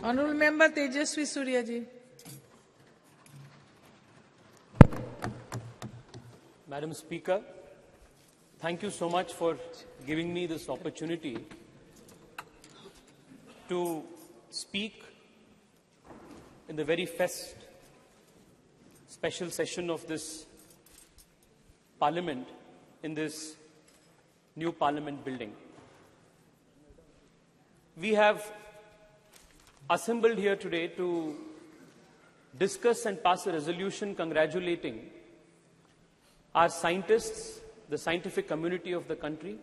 Honourable Member Tejasvi Surya ji. Madam Speaker, thank you so much for giving me this opportunity to speak in the very first special session of this Parliament in this new Parliament building. We have assembled here today to discuss and pass a resolution congratulating our scientists, the scientific community of the country,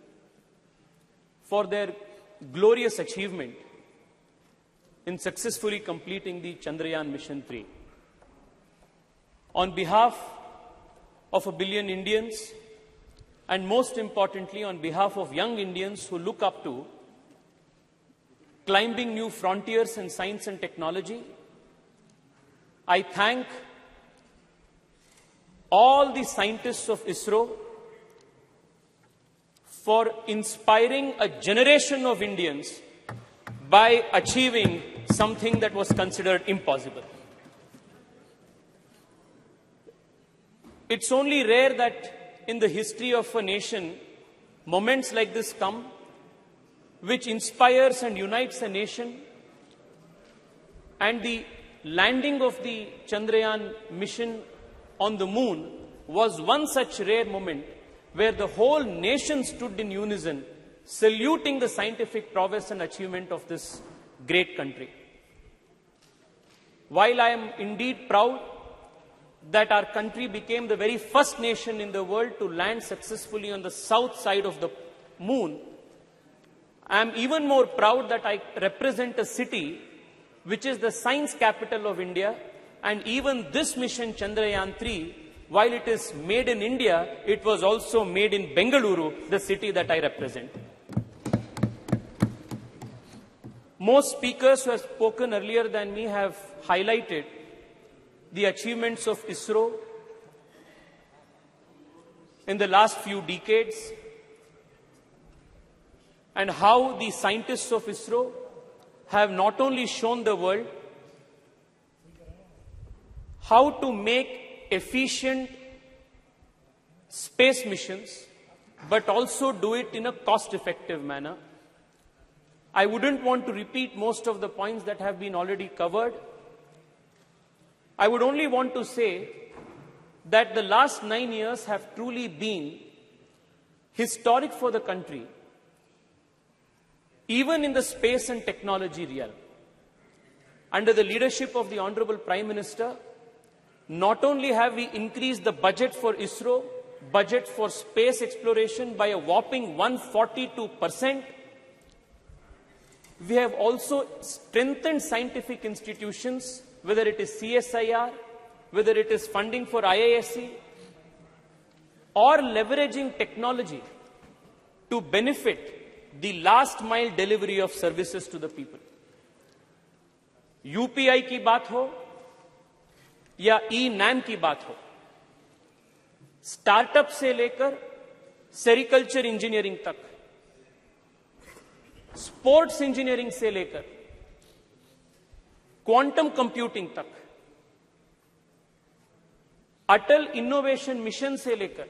for their glorious achievement in successfully completing the Chandrayaan Mission 3. On behalf of 1 billion Indians, and most importantly on behalf of young Indians who look up to climbing new frontiers in science and technology, I thank all the scientists of ISRO for inspiring a generation of Indians by achieving something that was considered impossible. It's only rare that in the history of a nation, moments like this come, which inspires and unites a nation, and the landing of the Chandrayaan mission on the moon was one such rare moment where the whole nation stood in unison, saluting the scientific prowess and achievement of this great country. While I am indeed proud that our country became the very first nation in the world to land successfully on the south side of the moon, I am even more proud that I represent a city which is the science capital of India, and even this mission Chandrayaan 3, while it is made in India, it was also made in Bengaluru, the city that I represent. Most speakers who have spoken earlier than me have highlighted the achievements of ISRO in the last few decades and how the scientists of ISRO have not only shown the world how to make efficient space missions, but also do it in a cost-effective manner. I wouldn't want to repeat most of the points that have been already covered. I would only want to say that the last 9 years have truly been historic for the country, even in the space and technology realm. Under the leadership of the Honorable Prime Minister, not only have we increased the budget for ISRO, budget for space exploration by a whopping 142%, we have also strengthened scientific institutions, whether it is CSIR, whether it is funding for IISc, or leveraging technology to benefit the last mile delivery of services to the people. UPI की बात हो या ई-नैम की बात हो, startup से लेकर sericulture engineering तक, स्पोर्ट्स इंजीनियरिंग से लेकर क्वांटम कंप्यूटिंग तक, अटल इनोवेशन मिशन से लेकर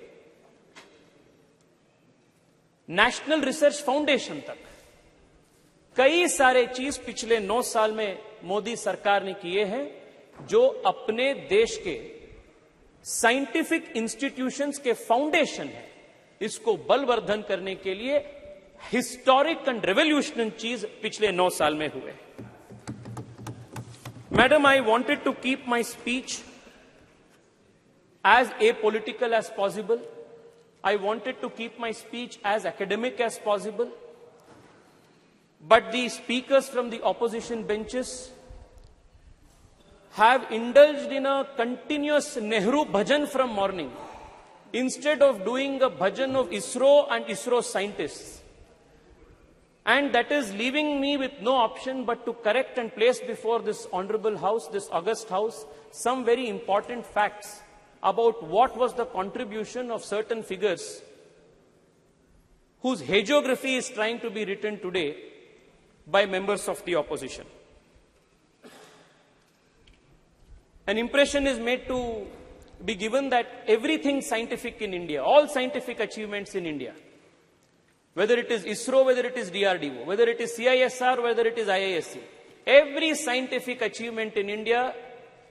नेशनल रिसर्च फाउंडेशन तक, कई सारे चीज पिछले 9 साल में मोदी सरकार ने किए हैं जो अपने देश के साइंटिफिक इंस्टीट्यूशंस के फाउंडेशन है, इसको बलवर्धन करने के लिए हिस्टोरिक एंड रेवोल्यूशनरी चीज पिछले 9 साल में हुए. Madam, I wanted to keep my speech as apolitical as possible. I wanted to keep my speech as academic as possible. But the speakers from the opposition benches have indulged in a continuous Nehru bhajan from morning, instead of doing a bhajan of ISRO and ISRO scientists. And that is leaving me with no option but to correct and place before this honorable house, this august house, some very important facts about what was the contribution of certain figures whose hagiography is trying to be written today by members of the opposition. an impression is made to be given that everything scientific in India, all scientific achievements in India, whether it is ISRO, whether it is DRDO, whether it is CISR, whether it is IISc, every scientific achievement in India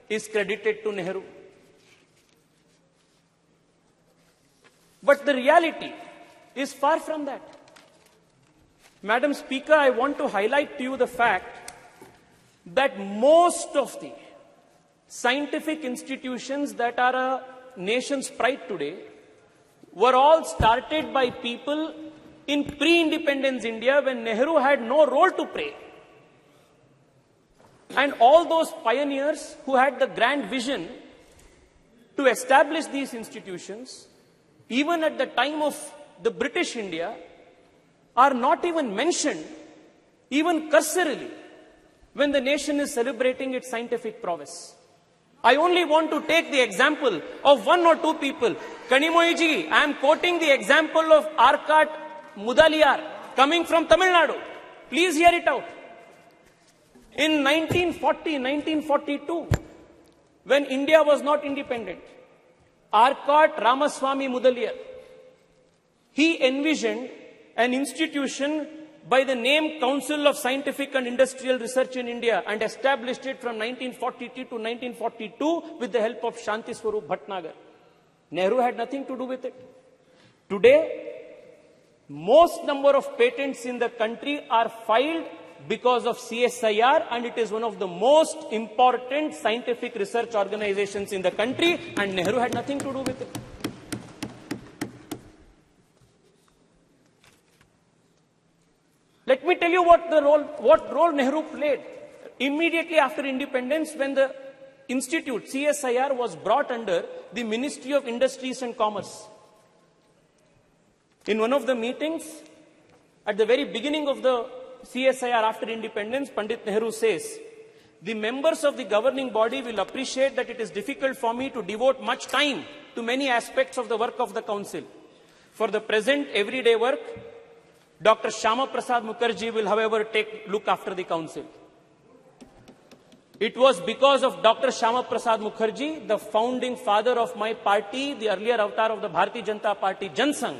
is credited to Nehru. But the reality is far from that. Madam Speaker, I want to highlight to you the fact that most of the scientific institutions that are a nation's pride today were all started by people in pre-independence India when Nehru had no role to play. And all those pioneers who had the grand vision to establish these institutions, even at the time of the British India, are not even mentioned, even cursorily, when the nation is celebrating its scientific prowess. I only want to take the example of one or two people. Kanimoyiji, I am quoting the example of Arcot Mudaliar, coming from Tamil Nadu. Please hear it out. In 1942, when India was not independent, Arcot Ramaswamy Mudaliar, he envisioned an institution by the name Council of Scientific and Industrial Research in India and established it from 1942 to 1942 with the help of Shanti Swarup Bhatnagar. Nehru had nothing to do with it. Today, most number of patents in the country are filed because of CSIR, and it is one of the most important scientific research organizations in the country, and Nehru had nothing to do with it. Let me tell you what role Nehru played immediately after independence when the institute, CSIR, was brought under the Ministry of Industries and Commerce. In one of the meetings, at the very beginning of the CSIR after independence, Pandit Nehru says, the members of the governing body will appreciate that it is difficult for me to devote much time to many aspects of the work of the council. For the present everyday work, Dr. Shyama Prasad Mukherjee will, however, look after the council. It was because of Dr. Shyama Prasad Mukherjee, the founding father of my party, the earlier avatar of the Bharatiya Janata Party, Jansangh,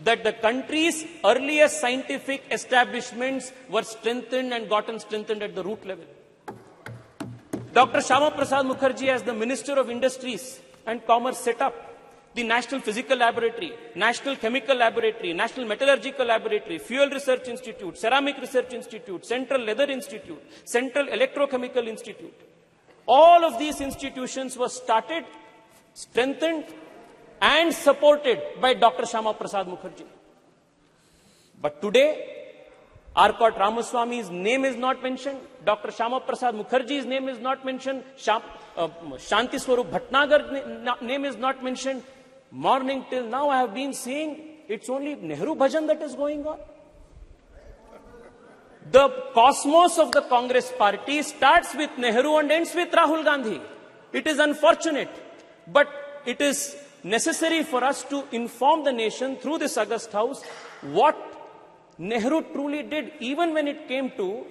that the country's earliest scientific establishments were strengthened and gotten strengthened at the root level. Dr. Shyama Prasad Mukherjee, as the Minister of Industries and Commerce, set up the National Physical Laboratory, National Chemical Laboratory, National Metallurgical Laboratory, Fuel Research Institute, Ceramic Research Institute, Central Leather Institute, Central Electrochemical Institute. All of these institutions were started, strengthened, and supported by Dr. Shyama Prasad Mukherjee. But today, Arcot Ramaswamy's name is not mentioned, Dr. Shyama Prasad Mukherjee's name is not mentioned, Shanti Swarup Bhatnagar's name is not mentioned. Morning till now I have been seeing it's only Nehru Bhajan that is going on. The cosmos of the Congress party starts with Nehru and ends with Rahul Gandhi. It is unfortunate, but it is necessary for us to inform the nation through this August House what Nehru truly did, even when it came to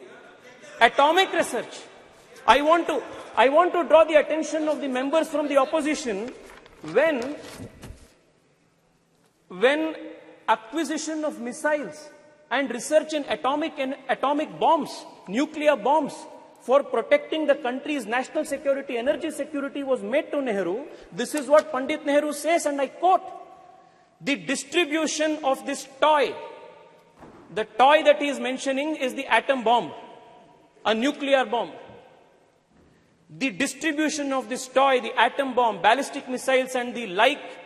atomic research. I want to draw the attention of the members from the opposition when acquisition of missiles and research in atomic bombs, nuclear bombs, for protecting the country's national security, energy security was made to Nehru. This is what Pandit Nehru says, and I quote, the distribution of this toy, the toy that he is mentioning is the atom bomb, a nuclear bomb. The distribution of this toy, the atom bomb, ballistic missiles and the like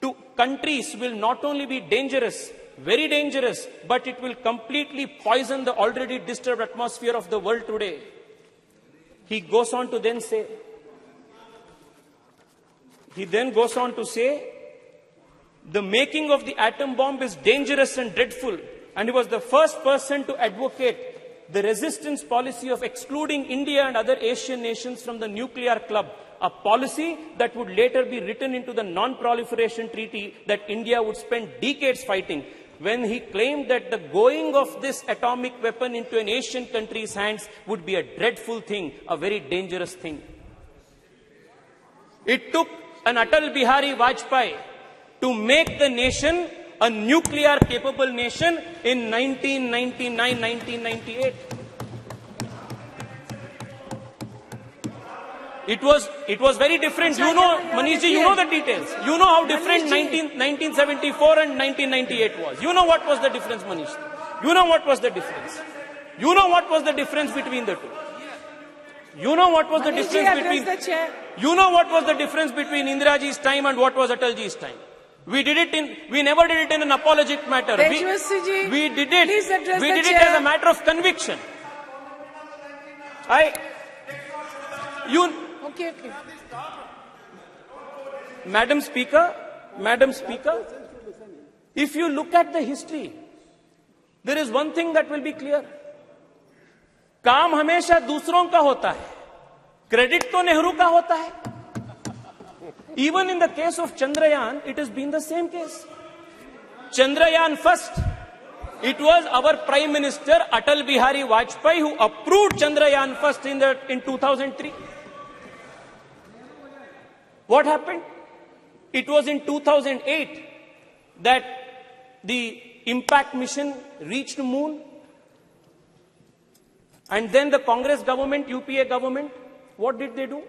to countries will not only be dangerous, very dangerous, but it will completely poison the already disturbed atmosphere of the world today. He then goes on to say, the making of the atom bomb is dangerous and dreadful, and he was the first person to advocate the resistance policy of excluding India and other Asian nations from the nuclear club, a policy that would later be written into the non-proliferation treaty that India would spend decades fighting, when he claimed that the going of this atomic weapon into an Asian country's hands would be a dreadful thing, a very dangerous thing. It took an Atal Bihari Vajpayee to make the nation a nuclear capable nation in 1999, 1998. It was very different. You know, Manishji, you know the details. You know how different 1974 and 1998 was. You know what was the difference, Manish? You know what was the difference. You know what was the difference between the two. You know what was the difference between... You know what was the difference between Indiraji's time and what was Atalji's time. We never did it in an apologetic matter. We did it as a matter of conviction. Okay. Madam Speaker, if you look at the history, there is one thing that will be clear. काम हमेशा दूसरों का होता है, credit तो नेहरू का होता है. Even in the case of Chandrayaan, it has been the same case. Chandrayaan first, it was our Prime Minister Atal Bihari Vajpayee who approved Chandrayaan first in 2003. What happened? It was in 2008 that the impact mission reached the moon. And then the Congress government, UPA government, what did they do?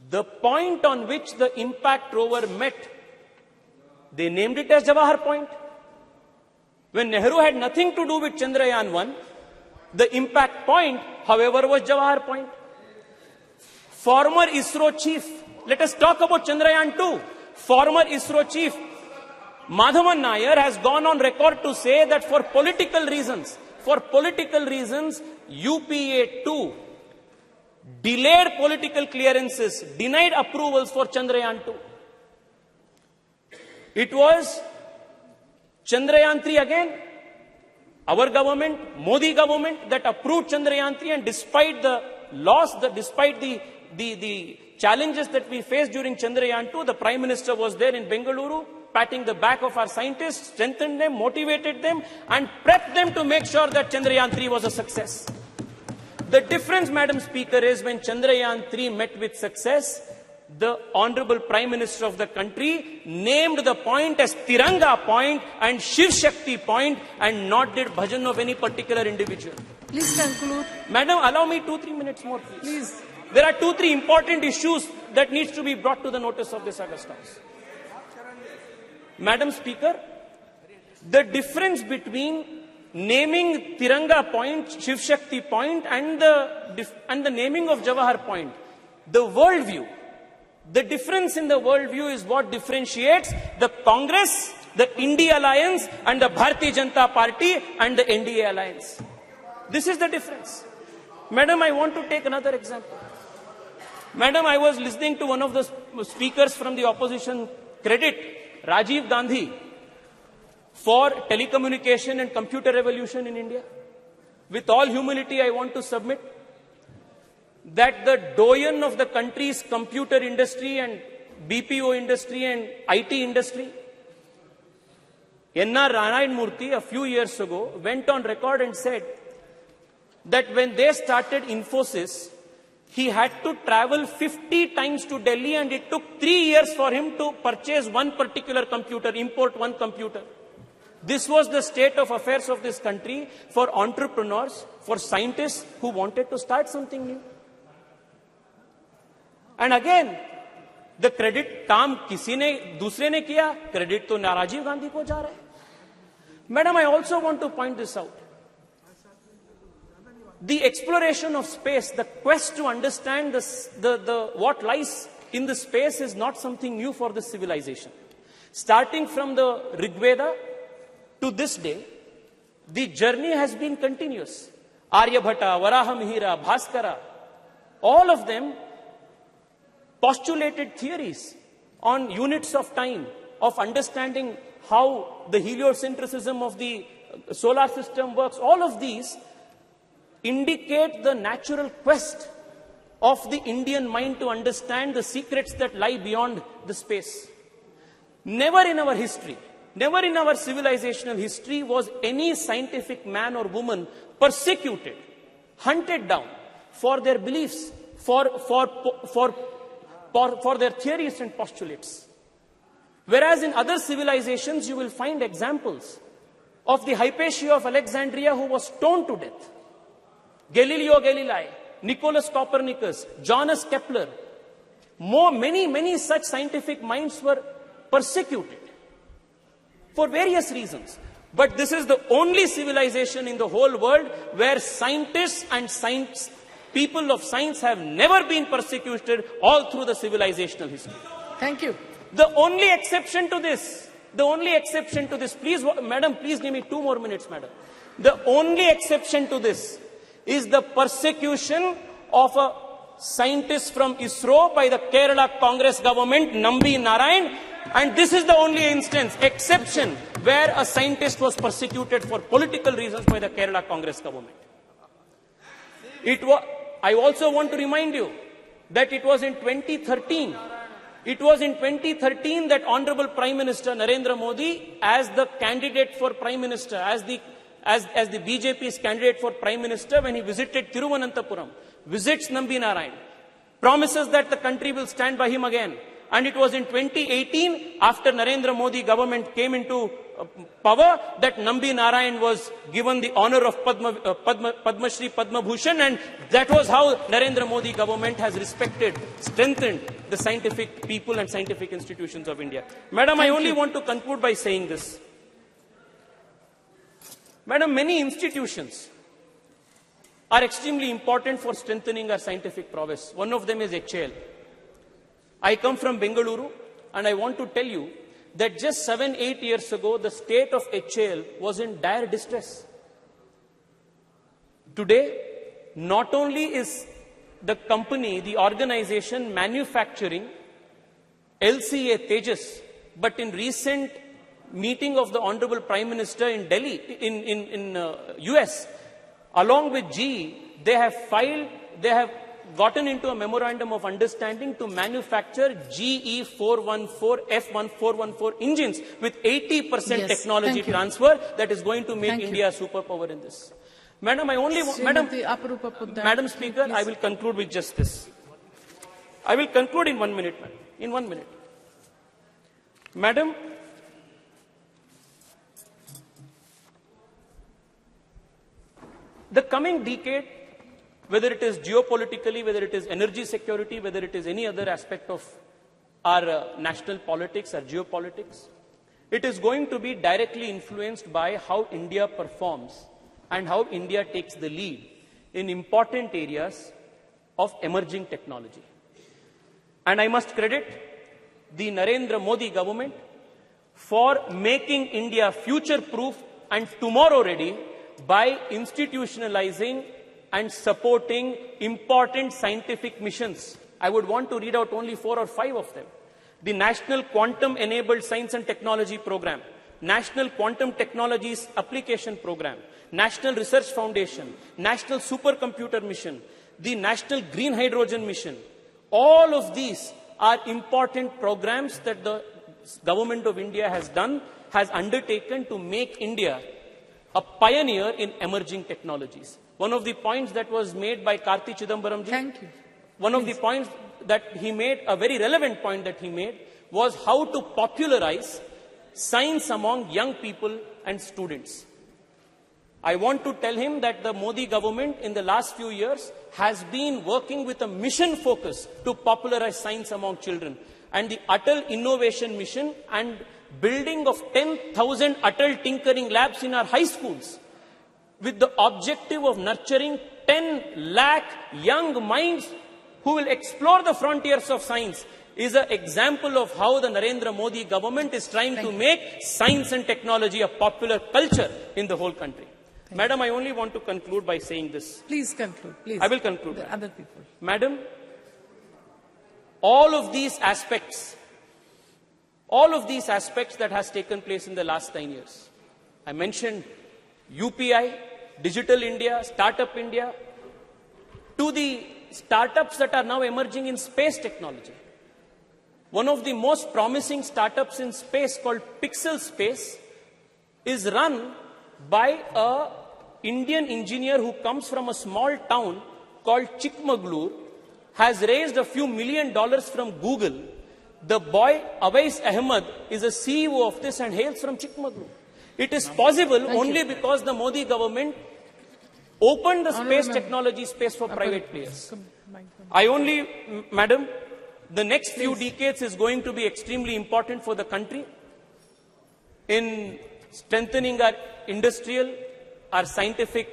The point on which the impact rover met, they named it as Jawahar Point. When Nehru had nothing to do with Chandrayaan 1, the impact point, however, was Jawahar Point. Former ISRO chief, let us talk about Chandrayaan 2. Former ISRO chief, Madhavan Nair, has gone on record to say that for political reasons, UPA2 delayed political clearances, denied approvals for Chandrayaan 2. It was Chandrayaan 3 again, our government, Modi government, that approved Chandrayaan 3, and despite the loss, despite the challenges that we faced during Chandrayaan 2, the Prime Minister was there in Bengaluru, patting the back of our scientists, strengthened them, motivated them, and prepped them to make sure that Chandrayaan 3 was a success. The difference, Madam Speaker, is when Chandrayaan 3 met with success, the Honorable Prime Minister of the country named the point as Tiranga Point and Shiv Shakti Point and not did bhajan of any particular individual. Please conclude. Madam, allow me 2-3 minutes more, please. Please. There are 2-3 important issues that needs to be brought to the notice of this August House. Madam Speaker, the difference between naming Tiranga Point, Shiv Shakti Point and the naming of Jawahar Point, the worldview, the difference in the worldview is what differentiates the Congress, the India Alliance and the Bharatiya Janata Party and the NDA Alliance. This is the difference. Madam, I want to take another example. Madam, I was listening to one of the speakers from the opposition credit Rajiv Gandhi for telecommunication and computer revolution in India. With all humility, I want to submit that the doyen of the country's computer industry and BPO industry and IT industry, N.R. Narayan Murthy, a few years ago, went on record and said that when they started Infosys, he had to travel 50 times to Delhi and it took 3 years for him to purchase one particular computer, import one computer. This was the state of affairs of this country for entrepreneurs, for scientists who wanted to start something new. And again, the credit काम किसी ने दूसरे ने किया, credit तो राजीव गांधी को जा रहा है. Madam, I also want to point this out. The exploration of space, the quest to understand what lies in the space is not something new for this civilization. Starting from the Rig Veda to this day, the journey has been continuous. Aryabhata, Varahamihira, Bhaskara, all of them postulated theories on units of time, of understanding how the heliocentrism of the solar system works. All of these indicate the natural quest of the Indian mind to understand the secrets that lie beyond the space. Never in our history, never in our civilizational history was any scientific man or woman persecuted, hunted down for their beliefs, for for their theories and postulates. Whereas in other civilizations, you will find examples of the Hypatia of Alexandria who was stoned to death. Galileo Galilei, Nicholas Copernicus, Johannes Kepler, many such scientific minds were persecuted for various reasons. But this is the only civilization in the whole world where scientists and people of science have never been persecuted all through the civilizational history. Thank you. The only exception to this, please, madam, please give me 2 more minutes, madam. The only exception to this is the persecution of a scientist from ISRO by the Kerala Congress government, Nambi Narayan, and this is the only exception where a scientist was persecuted for political reasons by the Kerala Congress government. I also want to remind you that it was in 2013 that Honorable Prime Minister Narendra Modi, as the candidate for Prime Minister, as the BJP's candidate for Prime Minister, when he visited Thiruvananthapuram, visits Nambi Narayan, promises that the country will stand by him again. And it was in 2018, after Narendra Modi government came into power, that Nambi Narayan was given the honor of Padma Shri Padma Bhushan, and that was how Narendra Modi government has respected, strengthened the scientific people and scientific institutions of India. Madam, I only want to conclude by saying this. Madam, many institutions are extremely important for strengthening our scientific prowess. One of them is HAL. I come from Bengaluru, and I want to tell you that just 7-8 years ago, the state of HAL was in dire distress. Today, not only is the company, the organization manufacturing LCA Tejas, but in recent meeting of the Honorable Prime Minister in Delhi, in US, along with GE, they have gotten into a memorandum of understanding to manufacture GE 414, F1414 engines with 80% technology transfer that is going to make India a superpower in this. Madam, Madam Speaker, I will conclude with just this. I will conclude in 1 minute, madam. In 1 minute. Madam, the coming decade, whether it is geopolitically, whether it is energy security, whether it is any other aspect of our national politics, our geopolitics, it is going to be directly influenced by how India performs and how India takes the lead in important areas of emerging technology. And I must credit the Narendra Modi government for making India future-proof and tomorrow-ready by institutionalizing and supporting important scientific missions. I would want to read out only 4 or 5 of them. The National Quantum Enabled Science and Technology Program, National Quantum Technologies Application Program, National Research Foundation, National Supercomputer Mission, the National Green Hydrogen Mission. All of these are important programs that the government of India has undertaken to make India a pioneer in emerging technologies. One of the points that was made by Karti Chidambaram ji, one of the points that he made, a very relevant point that he made, was how to popularize science among young people and students. I want to tell him that the Modi government in the last few years has been working with a mission focus to popularize science among children. And the Atal Innovation Mission and building of 10,000 Atal Tinkering Labs in our high schools, with the objective of nurturing 10 lakh young minds who will explore the frontiers of science, is an example of how the Narendra Modi government is trying to make science and technology a popular culture in the whole country. Madam, I only want to conclude by saying this. Please conclude, please. I will conclude. The other people. Madam, all of these aspects that has taken place in the last 9 years. I mentioned UPI, Digital India, Startup India, to the startups that are now emerging in space technology. One of the most promising startups in space, called Pixel Space, is run by an Indian engineer who comes from a small town called Chikmagalur, has raised a few $1 million from Google. The boy Awais Ahmed is a CEO of this and hails from Chikmagalur. It is possible only because the Modi government opened the space technology space for private players. Madam, the next few decades is going to be extremely important for the country in strengthening our industrial, our scientific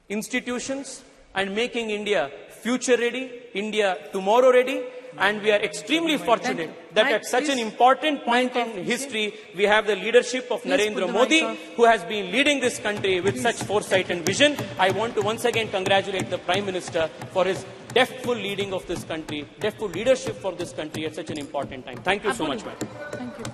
institutions and making India future ready, India tomorrow ready. And we are extremely fortunate that at such an important point in history, we have the leadership of Narendra Modi, who has been leading this country with such foresight and vision. I want to once again congratulate the Prime Minister for his deftful leading of this country, deftful leadership for this country at such an important time. Thank you so much, ma'am. Thank you.